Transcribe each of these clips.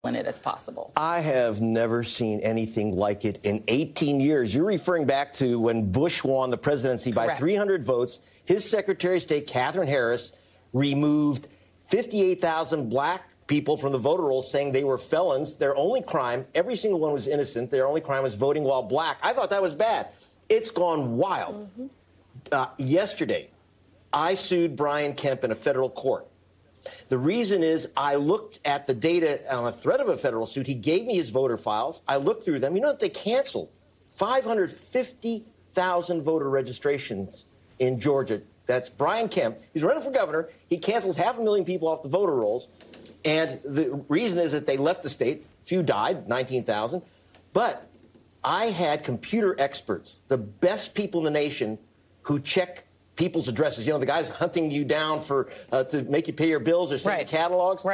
in it as possible. I have never seen anything like it in 18 years. You're referring back to when Bush won the presidency by 300 votes. His Secretary of State, Katherine Harris, removed 58,000 black people from the voter rolls, saying they were felons. Their only crime, every single one was innocent. Their only crime was voting while black. I thought that was bad. It's gone wild. Yesterday, I sued Brian Kemp in a federal court. The reason is I looked at the data on a threat of a federal suit. He gave me his voter files. I looked through them. You know what? They canceled 550,000 voter registrations in Georgia. That's Brian Kemp. He's running for governor. He cancels 500,000 people off the voter rolls. And the reason is that they left the state. Few died, 19,000. But I had computer experts, the best people in the nation, who check people's addresses. You know, the guys hunting you down for to make you pay your bills or send you catalogs.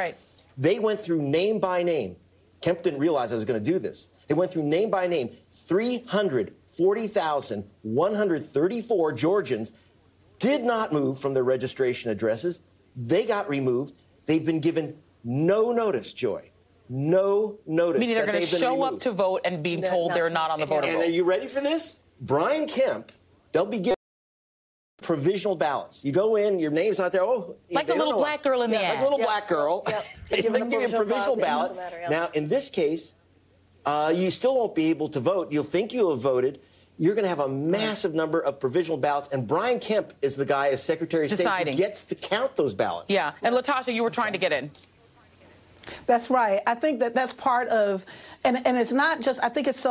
They went through name by name. Kemp didn't realize I was going to do this. They went through name by name. 340,134 Georgians did not move from their registration addresses. They got removed. They've been given no notice, Joy. No notice. Meaning they're going to show up to vote and be told they're not on the voter rolls. And are you ready for this? Brian Kemp, they'll be given provisional ballots. You go in, your name's not there. Oh, like the little black girl in the ad. Like the little black girl. They give you a provisional ballot. Now, in this case, you still won't be able to vote. You'll think you'll have voted. You're going to have a massive number of provisional ballots, and Brian Kemp is the guy as Secretary of State who gets to count those ballots. Yeah, and Latasha, you were trying to get in. That's right. I think that that's part of, and it's not just. I think it's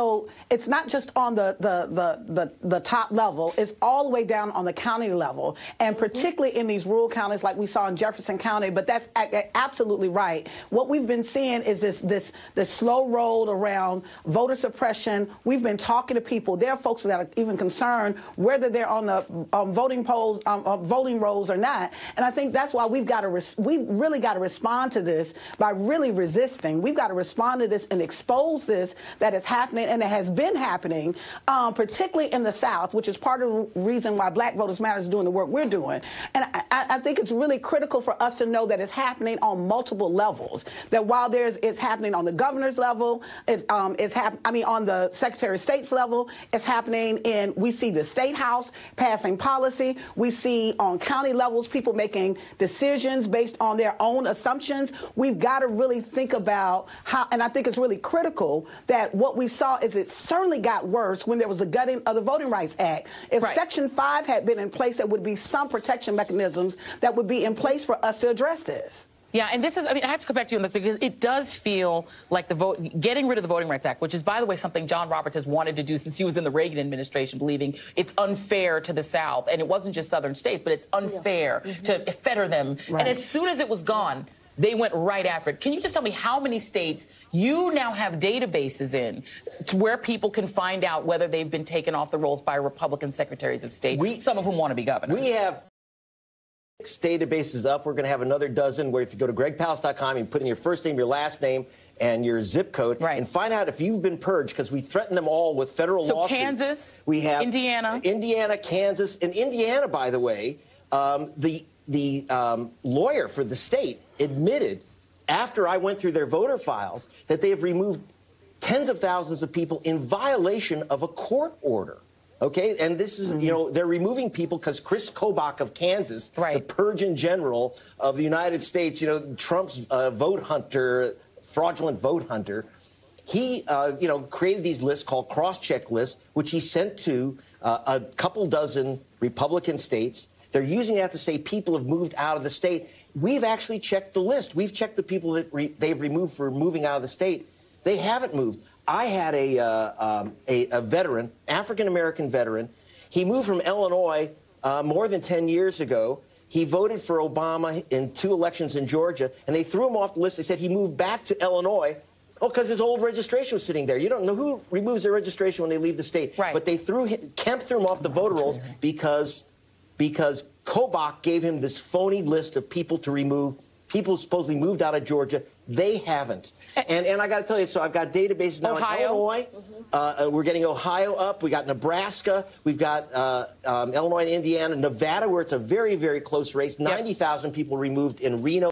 not just on the top level. It's all the way down on the county level, and particularly in these rural counties like we saw in Jefferson County. But that's absolutely right. What we've been seeing is this slow roll around voter suppression. We've been talking to people. There are folks that are even concerned whether they're on the voting polls, voting rolls or not. And I think that's why we really got to respond to this by really resisting. We've got to respond to this and expose this that is happening, and it has been happening, particularly in the South, which is part of the reason why Black Voters Matter is doing the work we're doing. And I think it's really critical for us to know that it's happening on multiple levels. That while it's happening on the governor's level, on the Secretary of State's level, it's happening we see the State House passing policy. We see on county levels people making decisions based on their own assumptions. We've got to really think about how, and I think it's really critical that what we saw is it certainly got worse when there was a gutting of the Voting Rights Act. If Section 5 had been in place, there would be some protection mechanisms that would be in place for us to address this. Yeah, and this is, I have to go back to you on this because it does feel like getting rid of the Voting Rights Act, which is, by the way, something John Roberts has wanted to do since he was in the Reagan administration, believing it's unfair to the South. And it wasn't just southern states, but it's unfair to fetter them. And as soon as it was gone, they went right after it. Can you just tell me how many states you now have databases in to where people can find out whether they've been taken off the rolls by Republican secretaries of state, some of whom want to be governors? We have 6 databases up. We're going to have another dozen where if you go to gregpalast.com and put in your first name, your last name, and your zip code, and find out if you've been purged, because we threaten them all with federal lawsuits. So Kansas, we have Indiana, Kansas, and Indiana, by the way, the lawyer for the state admitted after I went through their voter files that they have removed tens of thousands of people in violation of a court order. Okay, and this is, they're removing people because Chris Kobach of Kansas, the Purging general of the United States, Trump's vote hunter, fraudulent vote hunter, he, created these lists called cross-check lists, which he sent to a couple dozen Republican states. They're using that to say people have moved out of the state. We've actually checked the list. We've checked the people that they've removed for moving out of the state. They haven't moved. I had a veteran, African-American veteran. He moved from Illinois more than 10 years ago. He voted for Obama in 2 elections in Georgia, and they threw him off the list. They said he moved back to Illinois. Oh, because his old registration was sitting there. You don't know who removes their registration when they leave the state. But they Kemp threw him off the voter rolls because Kobach gave him this phony list of people to remove, people who supposedly moved out of Georgia. They haven't. And I got to tell you, so I've got databases now in Illinois. We're getting Ohio up. We got Nebraska. We've got Illinois and Indiana. Nevada, where it's a very, very close race. 90,000 people removed in Reno.